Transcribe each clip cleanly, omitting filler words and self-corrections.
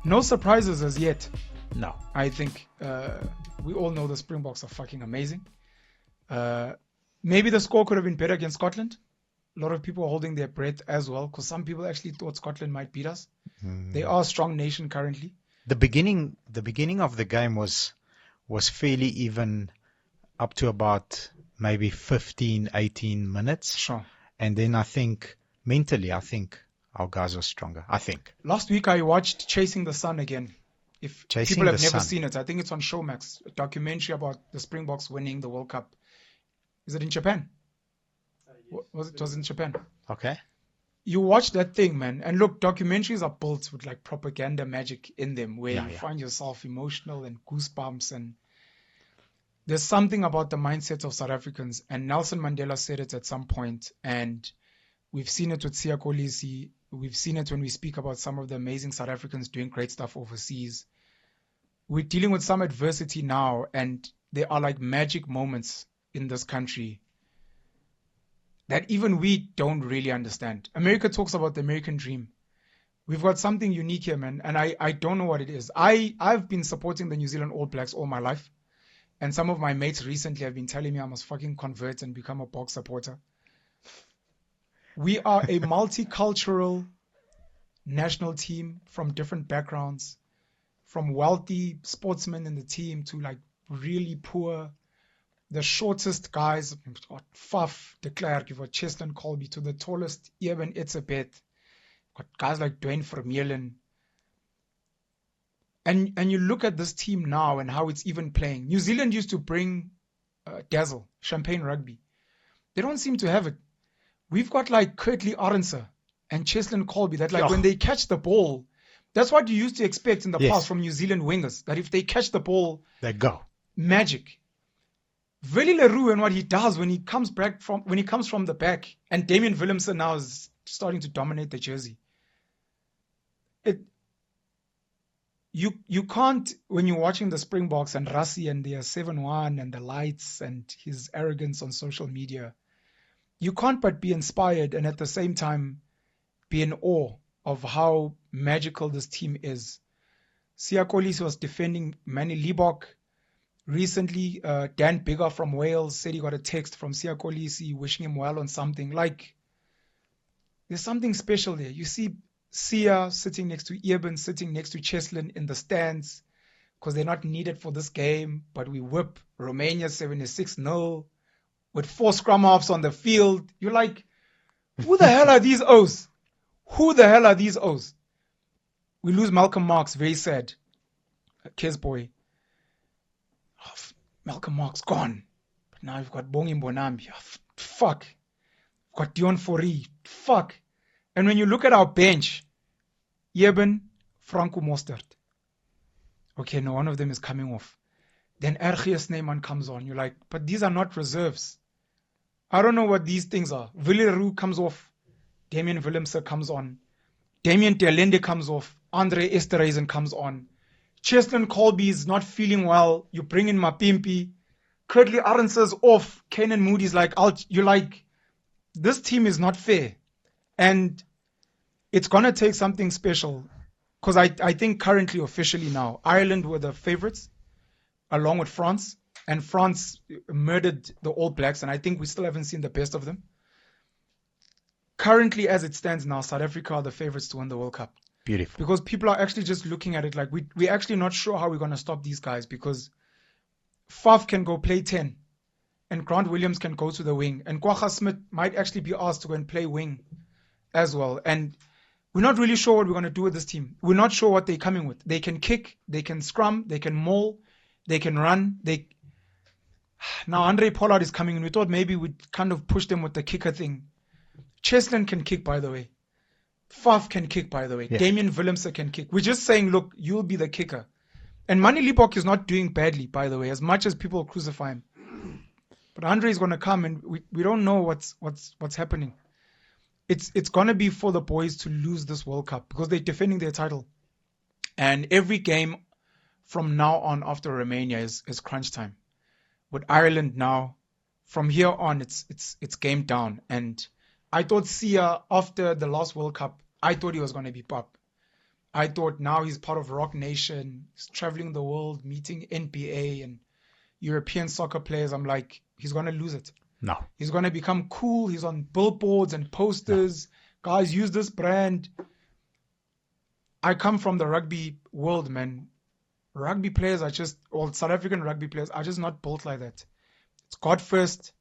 No surprises as yet. No. I think we all know the Springboks are fucking amazing. Maybe the score could have been better against Scotland. A lot of people are holding their breath as well, because some people actually thought Scotland might beat us. They are a strong nation currently. The beginning of the game was fairly even up to about maybe 15, 18 minutes. Sure. And then I think mentally, our guys were stronger. I think. Last week I watched Chasing the Sun again. If Chasing people have the never Sun. seen it, I think it's on Showmax, a documentary about the Springboks winning the World Cup. Is it in Japan? It was in Japan. Okay. You watch that thing, man, and look, documentaries are built with like propaganda magic in them, where you find yourself emotional and goosebumps, and there's something about the mindset of South Africans, and Nelson Mandela said it at some point, and we've seen it with Siya Kolisi, we've seen it when we speak about some of the amazing South Africans doing great stuff overseas. We're dealing with some adversity now, and there are like magic moments in this country that even we don't really understand. America talks about the American dream. We've got something unique here, man, and I don't know what it is. I've been supporting the New Zealand All Blacks all my life, and some of my mates recently have been telling me I must fucking convert and become a Boks supporter. We are a multicultural national team from different backgrounds, from wealthy sportsmen in the team to like really poor. The shortest guys, Faf de Klerk, you've got Cheslin Colby, to the tallest Eben Etzebeth. Got guys like Dwayne Vermeulen. And you look at this team now and how it's even playing. New Zealand used to bring Dazzle, Champagne Rugby. They don't seem to have it. We've got like Kurtley Arendse and Cheslin Colby that like when they catch the ball, that's what you used to expect in the past from New Zealand wingers, that if they catch the ball, they go. Magic. Willie Leroux and what he does when he comes from the back, and Damian Willemse now is starting to dominate the jersey. You can't, when you're watching the Springboks and Rassie and their 7-1 and the lights and his arrogance on social media, you can't but be inspired and at the same time be in awe of how magical this team is. Siya Kolisi was defending Manny Libbok. Recently, Dan Bigger from Wales said he got a text from Siya Kolisi wishing him well on something. Like, there's something special there. You see Siya sitting next to Eben, sitting next to Cheslin in the stands because they're not needed for this game, but we whip Romania 76-0 with 4 scrum halves on the field. You're like, who the hell are these O's? Who the hell are these O's? We lose Malcolm Marx, very sad. Kids boy. Malcolm Marx gone. But now we've got Bongi Mbonambi. Fuck. We've got Dion Fourie. Fuck. And when you look at our bench, Eben, Franco Mostert. Okay, no, one of them is coming off. Then RGS Neyman comes on. You're like, but these are not reserves. I don't know what these things are. Willie Leroux comes off. Damian Willemse comes on. Damien Delende comes off. Andre Esterhuizen comes on. Cheslin Colby is not feeling well. You bring in Mapimpi. Kurtley Arendse's off. Kenan Moody's like out. You're like, this team is not fair. And it's going to take something special. Because I think currently, officially now, Ireland were the favorites, along with France. And France murdered the All Blacks. And I think we still haven't seen the best of them. Currently, as it stands now, South Africa are the favorites to win the World Cup. Beautiful. Because people are actually just looking at it like we're actually not sure how we're going to stop these guys, because Faf can go play 10 and Grant Williams can go to the wing and Kwagga Smith might actually be asked to go and play wing as well. And we're not really sure what we're going to do with this team. We're not sure what they're coming with. They can kick, they can scrum, they can maul, they can run. Now Andre Pollard is coming in. We thought maybe we'd kind of push them with the kicker thing. Cheslin can kick, by the way. Faf can kick, by the way. Yeah. Damien Willemse can kick. We're just saying, look, you'll be the kicker. And Manny Libbok is not doing badly, by the way, as much as people crucify him. But Andre is going to come, and we don't know what's happening. It's going to be for the boys to lose this World Cup because they're defending their title. And every game from now on after Romania is crunch time. With Ireland now, from here on, it's game down. And I thought Sia, after the last World Cup, I thought he was going to be pop. I thought now he's part of Rock Nation. He's traveling the world, meeting NBA and European soccer players. I'm like, he's going to lose it. No. He's going to become cool. He's on billboards and posters. No. Guys, use this brand. I come from the rugby world, man. Rugby players are just, or South African rugby players are just not built like that. It's God first.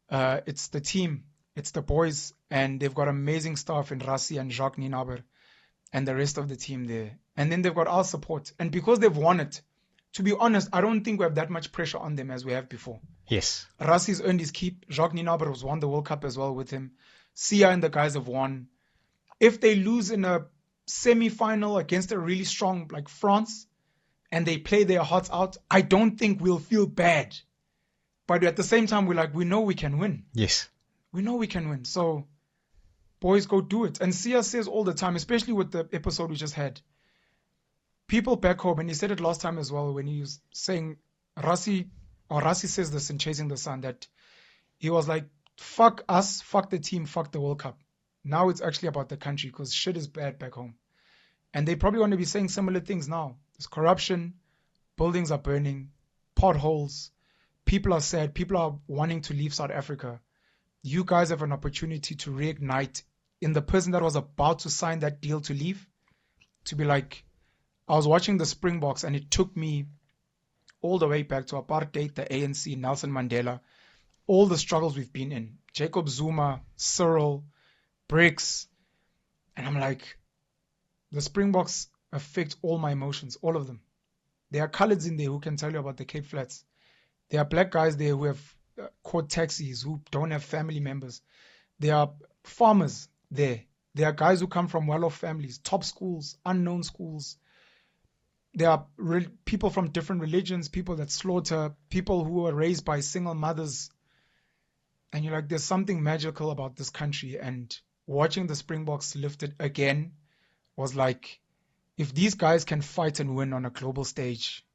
It's the team. It's the boys. And they've got amazing staff in Rassie and Jacques Nienaber and the rest of the team there. And then they've got our support. And because they've won it, to be honest, I don't think we have that much pressure on them as we have before. Yes. Rassie's earned his keep. Jacques Nienaber has won the World Cup as well with him. Sia and the guys have won. If they lose in a semi-final against a really strong like France and they play their hearts out, I don't think we'll feel bad. But at the same time, we know we can win. Yes. We know we can win. So, boys, go do it. And Sia says all the time, especially with the episode we just had, people back home, and he said it last time as well when he was saying, Rassie says this in Chasing the Sun, that he was like, fuck us, fuck the team, fuck the World Cup. Now it's actually about the country because shit is bad back home. And they probably want to be saying similar things now. There's corruption, buildings are burning, potholes, people are sad, people are wanting to leave South Africa. You guys have an opportunity to reignite in the person that was about to sign that deal to leave, to be like, I was watching the Springboks and it took me all the way back to apartheid, the ANC, Nelson Mandela, all the struggles we've been in. Jacob Zuma, Cyril, BRICS. And I'm like, the Springboks affect all my emotions, all of them. There are coloreds in there who can tell you about the Cape Flats. There are black guys there who have caught taxis, who don't have family members. There are farmers there. There are guys who come from well-off families, top schools, unknown schools. There are people from different religions, people that slaughter, people who are raised by single mothers. And you're like, there's something magical about this country. And watching the Springboks lift it again was like, if these guys can fight and win on a global stage,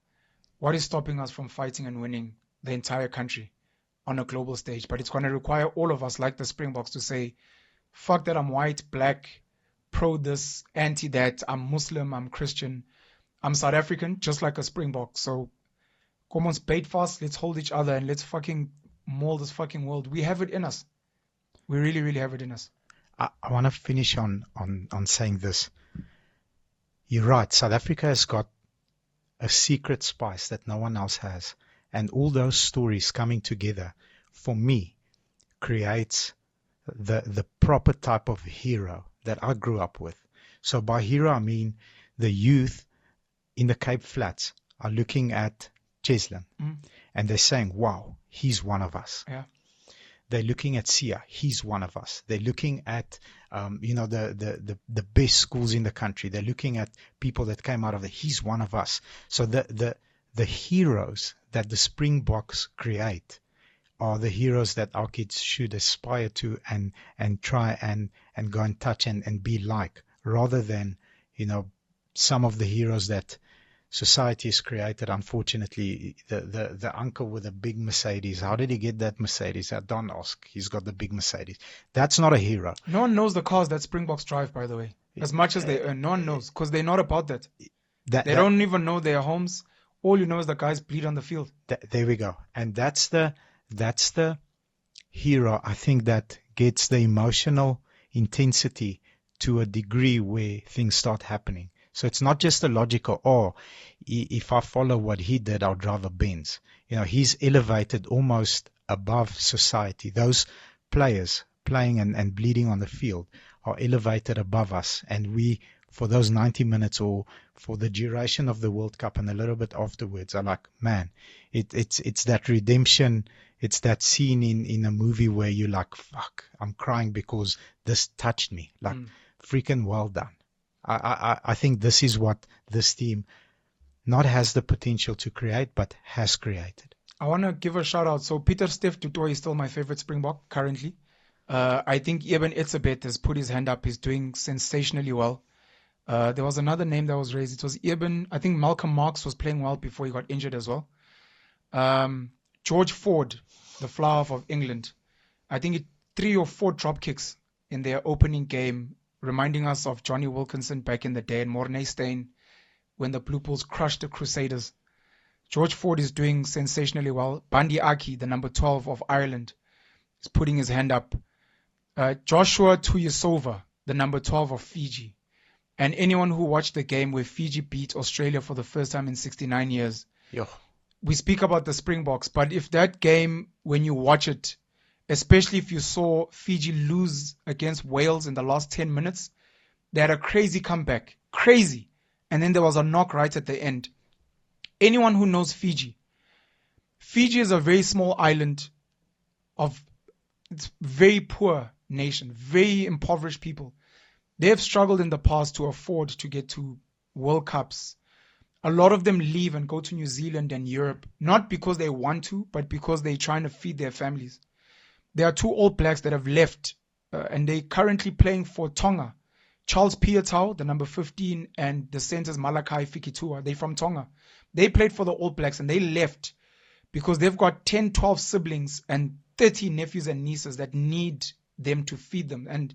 what is stopping us from fighting and winning the entire country on a global stage? But it's going to require all of us, like the Springboks, to say, fuck that, I'm white, black, pro this, anti that, I'm Muslim, I'm Christian, I'm South African, just like a Springbok. So come on, bait fast, let's hold each other and let's fucking mold this fucking world. We have it in us. We really, really have it in us. I want to finish on saying this. You're right. South Africa has got a secret spice that no one else has. And all those stories coming together, for me, creates the proper type of hero that I grew up with. So by hero, I mean the youth in the Cape Flats are looking at Cheslin and they're saying, wow, he's one of us. Yeah. They're looking at Sia, he's one of us. They're looking at, the best schools in the country. They're looking at people that came out of he's one of us. So the heroes that the Springboks create are the heroes that our kids should aspire to and try and go and touch and be like, rather than, some of the heroes that society has created. Unfortunately, the uncle with a big Mercedes, how did he get that Mercedes? Don't ask. He's got the big Mercedes. That's not a hero. No one knows the cars that Springboks drive, by the way. As much as they earn, no one knows, because they're not about that. They don't even know their homes. All you know is the guys bleed on the field. There we go. And that's the hero, I think, that gets the emotional intensity to a degree where things start happening. So it's not just a logical, if I follow what he did, I'll drive a Benz. He's elevated almost above society. Those players playing and bleeding on the field are elevated above us. And we, for those 90 minutes or for the duration of the World Cup and a little bit afterwards, are like, man, it's that redemption. It's that scene in a movie where you're like, fuck, I'm crying because this touched me. Like, freaking well done. I think this is what this team not has the potential to create, but has created. I want to give a shout out. So Peter Steph Tutoy is still my favorite Springbok currently. I think Eben Etzebeth has put his hand up. He's doing sensationally well. There was another name that was raised. It was Eben. I think Malcolm Marx was playing well before he got injured as well. George Ford, the flower of England. I think 3 or 4 drop kicks in their opening game, reminding us of Johnny Wilkinson back in the day and Mornay Steyn when the Blue Bulls crushed the Crusaders. George Ford is doing sensationally well. Bandi Aki, the number 12 of Ireland, is putting his hand up. Joshua Tuyisova, the number 12 of Fiji. And anyone who watched the game where Fiji beat Australia for the first time in 69 years. Yo. We speak about the Springboks, but if that game, when you watch it, especially if you saw Fiji lose against Wales in the last 10 minutes, they had a crazy comeback. Crazy. And then there was a knock right at the end. Anyone who knows Fiji is a very small island it's very poor nation, very impoverished people. They have struggled in the past to afford to get to World Cups. A lot of them leave and go to New Zealand and Europe, not because they want to, but because they're trying to feed their families. There are 2 All Blacks that have left, and they're currently playing for Tonga. Charles Piutau, the number 15, and the centers Malakai Fikitua. They're from Tonga. They played for the All Blacks and they left because they've got 10, 12 siblings and 30 nephews and nieces that need them to feed them. And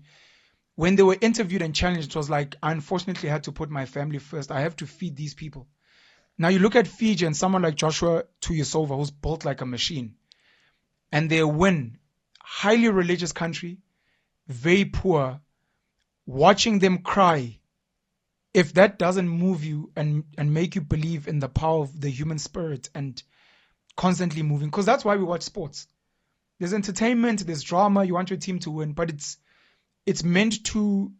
when they were interviewed and challenged, it was like, I unfortunately had to put my family first. I have to feed these people. Now you look at Fiji and someone like Joshua Tuyisova, who's built like a machine, and they win. Highly religious country, very poor. Watching them cry, if that doesn't move you and make you believe in the power of the human spirit and constantly moving, because that's why we watch sports. There's entertainment, there's drama, you want your team to win, but it's meant to,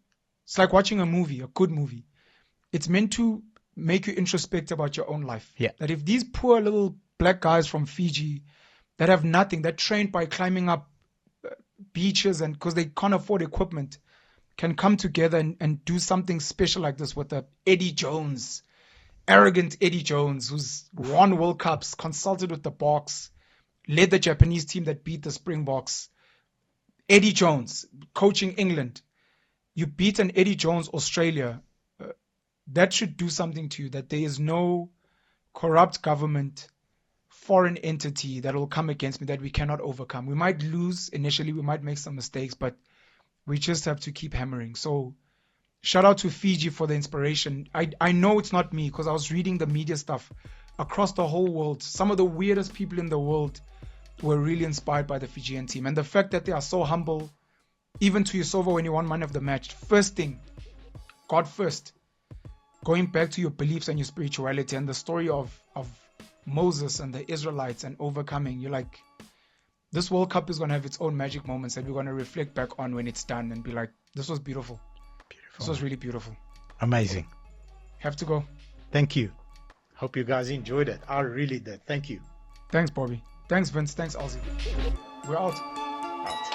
it's like watching a movie, a good movie. It's meant to make you introspect about your own life. Yeah. That if these poor little black guys from Fiji that have nothing, that trained by climbing up beaches and because they can't afford equipment, can come together and do something special like this with the Eddie Jones, arrogant Eddie Jones, who's won World Cups, consulted with the Boks, led the Japanese team that beat the Springboks. Eddie Jones, coaching England. You beat an Eddie Jones Australia. That should do something to you, that there is no corrupt government, foreign entity that will come against me that we cannot overcome. We might lose initially, we might make some mistakes, but we just have to keep hammering. So shout out to Fiji for the inspiration. I know it's not me because I was reading the media stuff across the whole world. Some of the weirdest people in the world were really inspired by the Fijian team. And the fact that they are so humble, even to Yusova when you won man of the match. First thing, God first. Going back to your beliefs and your spirituality and the story of Moses and the Israelites and overcoming. You're like, this World Cup is going to have its own magic moments that we're going to reflect back on when it's done and be like, this was beautiful. This was really beautiful. Amazing. Have to go. Thank you. Hope you guys enjoyed it. I really did. Thank you. Thanks, Bobby. Thanks, Vince. Thanks, Ozzy. We're out. Out.